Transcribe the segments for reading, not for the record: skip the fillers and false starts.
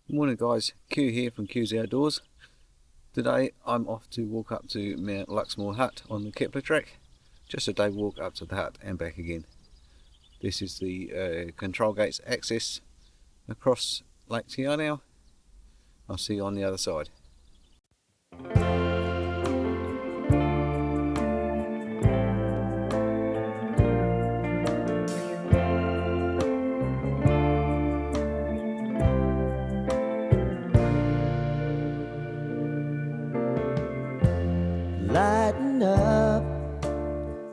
Morning guys, Q here from Q's Outdoors. Today I'm off to walk up to Mount Luxmore hut on the Kepler track. Just a day walk up to the hut and back again. This is the control gates access across Lake Tiarnau. I'll see you on the other side. Lighten up,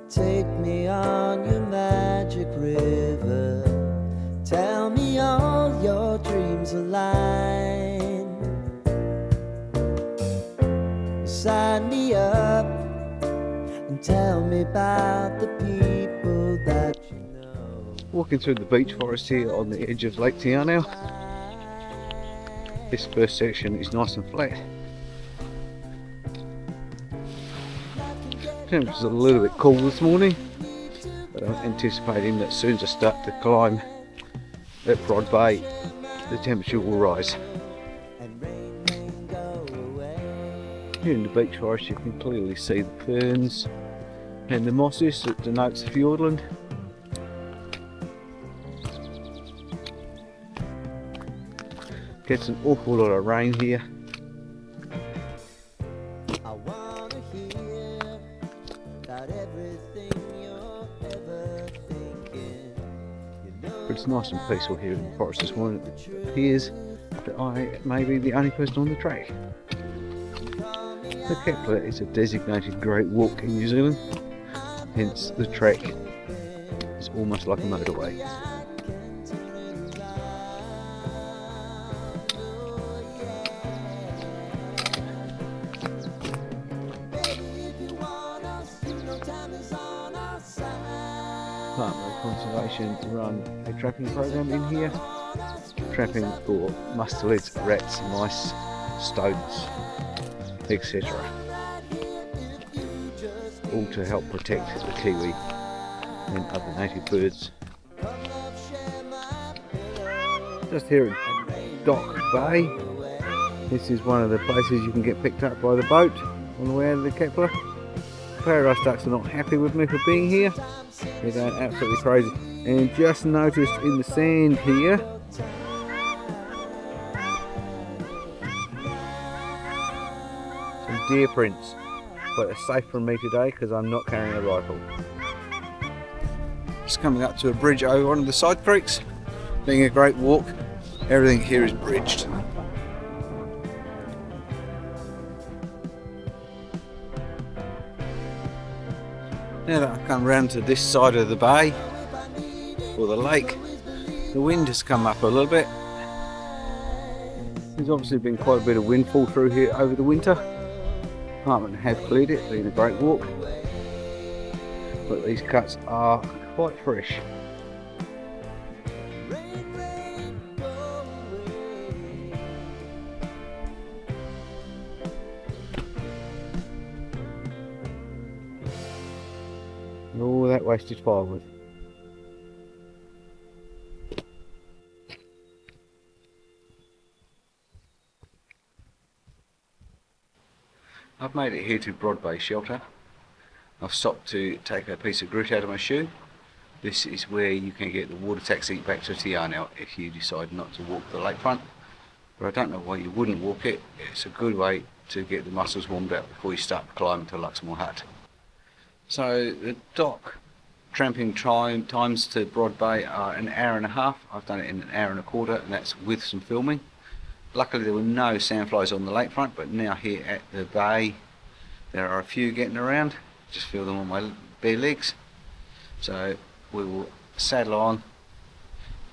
take me on your magic river. Tell me all your dreams align. Sign me up and tell me about the people that you know. Walking through the beech forest here on the edge of Lake Tiarnau. This first section is nice and flat. Temperature's a little bit cool this morning, but I'm anticipating that as soon as I start to climb at Broad Bay, the temperature will rise. Here in the beech forest you can clearly see the ferns and the mosses that denotes the fjordland. Gets an awful lot of rain here. But it's nice and peaceful here in the forest this morning. It appears that I may be the only person on the track. The Kepler is a designated great walk in New Zealand, hence the track is almost like a motorway. Department of Conservation run a trapping program in here, trapping for mustelids, rats, mice, stoats, etc. All to help protect the kiwi and other native birds. Just here at Dock Bay, this is one of the places you can get picked up by the boat on the way out of the Kepler. Paradise ducks are not happy with me for being here. They're going absolutely crazy. And just noticed in the sand here, some deer prints. But they're safe from me today because I'm not carrying a rifle. Just coming up to a bridge over one of the side creeks. Being a great walk, everything here is bridged. Now that I've come round to this side of the bay, or the lake, the wind has come up a little bit. There's obviously been quite a bit of windfall through here over the winter. Department have cleared it, been a great walk. But these cuts are quite fresh. And all that wasted firewood. I've made it here to Broad Bay Shelter. I've stopped to take a piece of grit out of my shoe. This is where you can get the water taxi back to Tiarnau if you decide not to walk the lakefront. But I don't know why you wouldn't walk it. It's a good way to get the muscles warmed up before you start climbing to Luxmore hut. So the dock tramping times to Broad Bay are an hour and a half. I've done it in an hour and a quarter, and that's with some filming. Luckily there were no sandflies on the lakefront, but now here at the bay there are a few getting around. Just feel them on my bare legs. So we will saddle on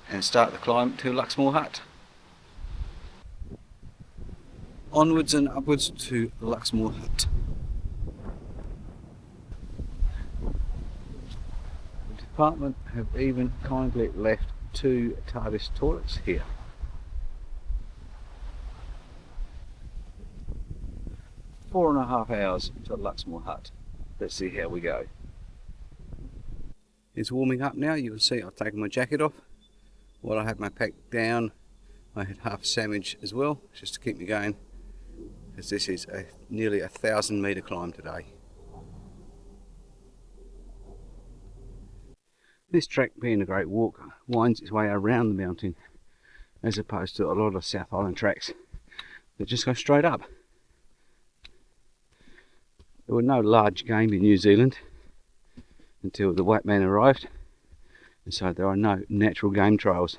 and start the climb to Luxmore hut. Onwards and upwards to Luxmore hut. The department have even kindly left 2 TARDIS toilets here. Four and a half hours to Luxmore hut. Let's see how we go. It's warming up now. You can see I've taken my jacket off while I have my pack down I had half a sandwich as well, just to keep me going, as this is nearly 1,000 metre climb today. This track, being a great walk, winds its way around the mountain, as opposed to a lot of South Island tracks that just go straight up. There were no large game in New Zealand until the white man arrived, and so there are no natural game trails,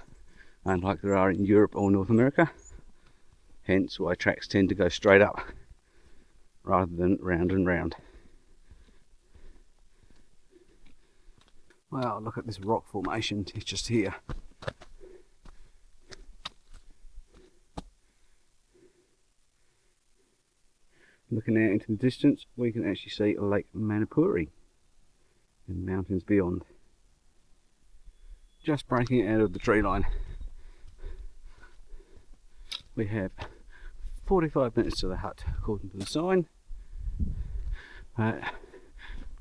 unlike there are in Europe or North America. Hence why tracks tend to go straight up rather than round and round. Wow, look at this rock formation, it's just here. Looking out into the distance, we can actually see Lake Manapuri and mountains beyond. Just breaking out of the tree line. We have 45 minutes to the hut according to the sign. We're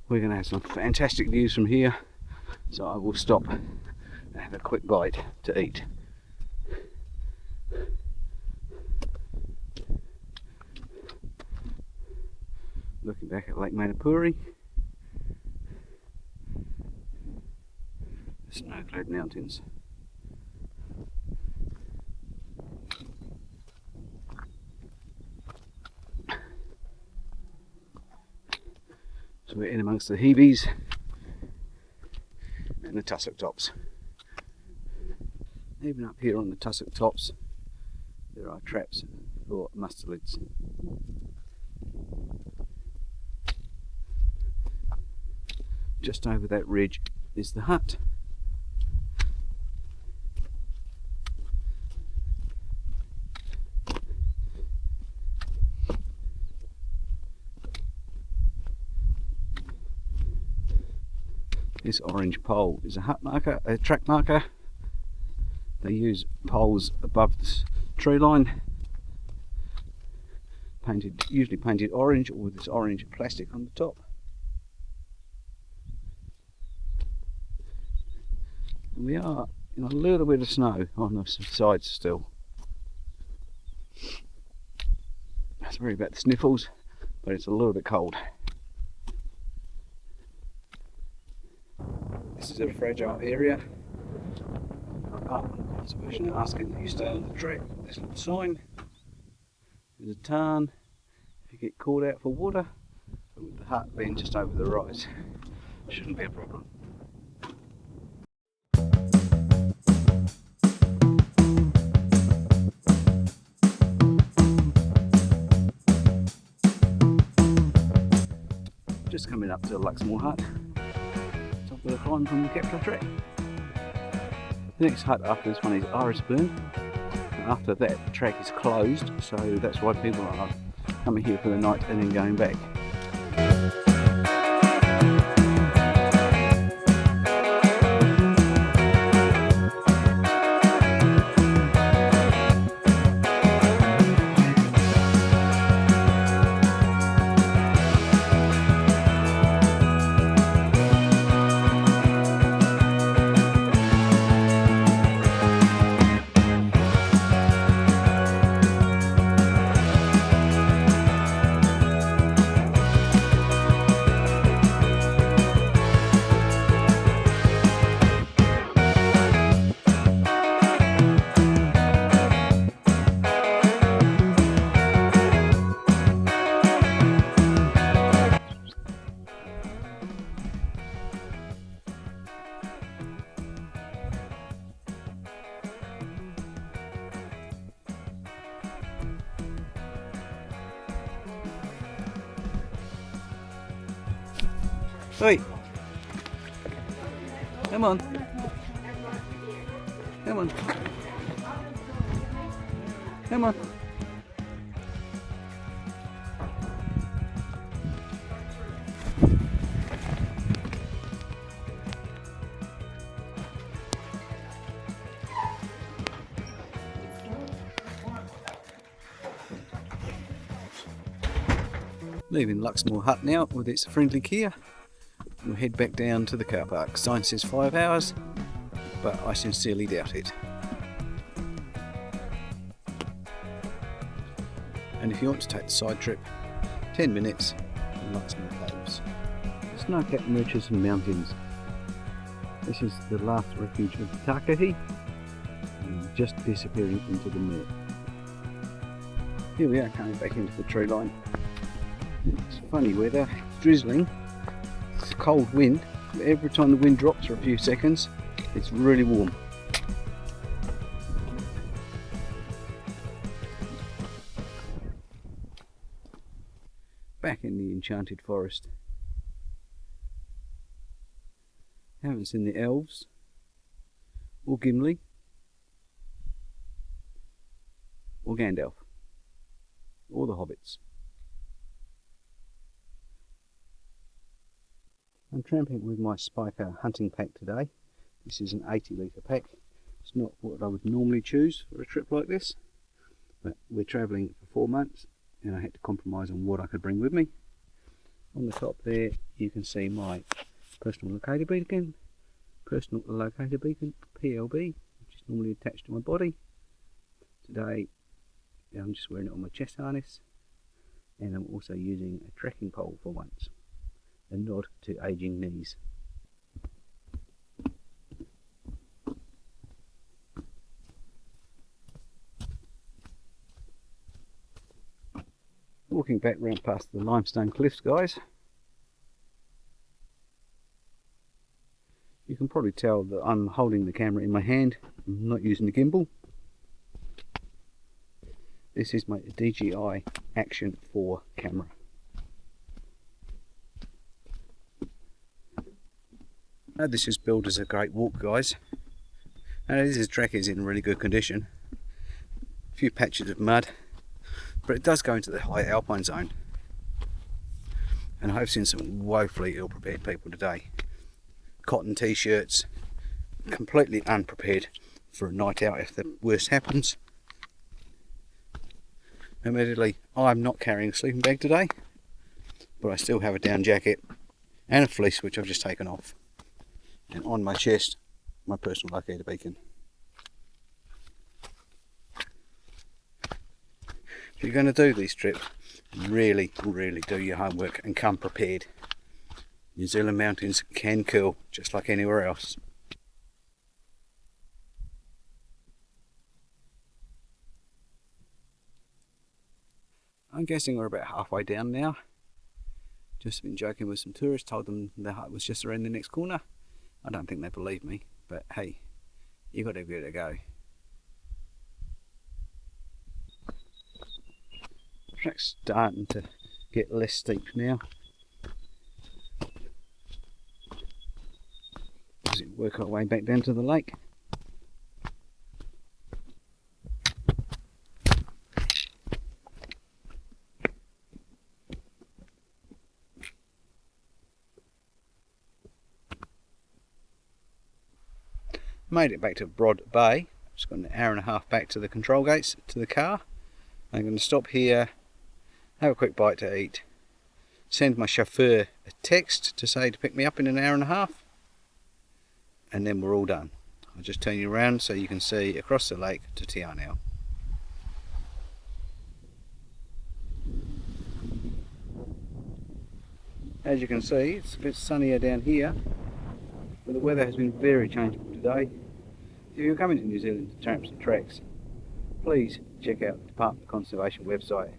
going to have some fantastic views from here, so I will stop and have a quick bite to eat. Looking back at Lake Manapuri, the snow-clad mountains. So we're in amongst the Hebes and the tussock tops. Even up here on the tussock tops, there are traps for mustelids. Just over that ridge is the hut. This orange pole is a hut marker, a track marker. They use poles above the tree line, usually painted orange, or with this orange plastic on the top. And we are in a little bit of snow on the sides still. Sorry about the sniffles, but it's a little bit cold. This is a fragile area. Conservation asking that you stay on the track. There's a little sign. There's a tarn. If you get called out for water, but with the hut being just over the rise, shouldn't be a problem. Just coming up to the Luxmore hut, top of the climb from the Kepler track. The next hut after this one is Irisburn. After that, the track is closed, so that's why people are coming here for the night and then going back. Oi! Come on! Come on! Come on! Leaving Luxmore hut now with its friendly Kia. We'll head back down to the car park. Sign says 5 hours, but I sincerely doubt it. And if you want to take the side trip, 10 minutes in Luxmore Caves. Snow-capped ridges and mountains. This is the last refuge of the Takahi, and just disappearing into the murk. Here we are coming back into the tree line. It's funny weather, it's drizzling, it's a cold wind, but every time the wind drops for a few seconds, it's really warm. Back in the enchanted forest. Haven't seen the elves, or Gimli, or Gandalf, or the hobbits. I'm tramping with my Spiker hunting pack today. This is an 80 litre pack. It's not what I would normally choose for a trip like this, but we're travelling for 4 months and I had to compromise on what I could bring with me. On the top there you can see my personal locator beacon, PLB, which is normally attached to my body. Today I'm just wearing it on my chest harness, and I'm also using a trekking pole for once, a nod to ageing knees. Walking back round past the limestone cliffs, guys. You can probably tell that I'm holding the camera in my hand, I'm not using the gimbal. This is my DJI Action 4 camera. Now this is billed as a great walk, guys. And this track is in really good condition. A few patches of mud, but it does go into the high alpine zone. And I've seen some woefully ill-prepared people today. Cotton t-shirts, completely unprepared for a night out if the worst happens. Admittedly, I'm not carrying a sleeping bag today, but I still have a down jacket and a fleece which I've just taken off. And on my chest, my personal locator beacon. If you're going to do this trip, really do your homework and come prepared. New Zealand mountains can kill just like anywhere else. I'm guessing we're about halfway down now. Just been joking with some tourists, told them the hut was just around the next corner. I don't think they believe me, but hey, you got to give it a go. The track's starting to get less steep now. As we work our way back down to the lake. Made it back to Broad Bay. Just got an hour and a half back to the control gates to the car. I'm going to stop here, have a quick bite to eat, send my chauffeur a text to say to pick me up in an hour and a half, and then we're all done. I'll just turn you around so you can see across the lake to Te Anau. As you can see, it's a bit sunnier down here, but the weather has been very changeable today. If you're coming to New Zealand to tramp some tracks, please check out the Department of Conservation website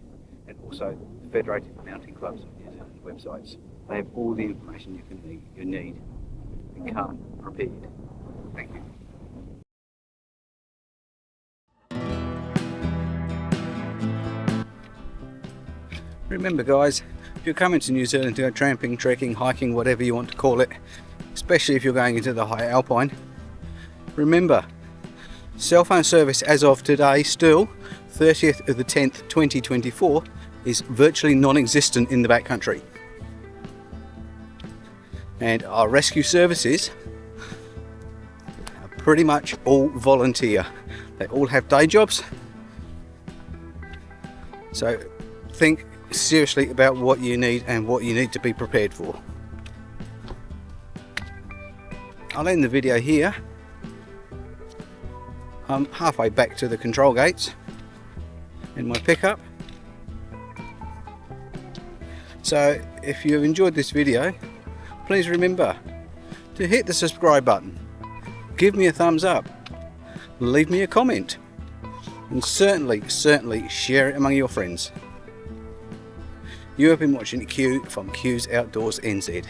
and also the Federated Mountain Clubs of New Zealand websites. They have all the information you need and come prepared. Thank you. Remember guys, if you're coming to New Zealand to go tramping, trekking, hiking, whatever you want to call it, especially if you're going into the high alpine, remember, cell phone service as of today, still 30th of the 10th 2024, is virtually non-existent in the backcountry. And our rescue services are pretty much all volunteer. They all have day jobs. So think seriously about what you need and what you need to be prepared for. I'll end the video here. I'm halfway back to the control gates in my pickup. So if you've enjoyed this video, please remember to hit the subscribe button, give me a thumbs up, leave me a comment, and certainly share it among your friends. You have been watching Q from Q's Outdoors NZ.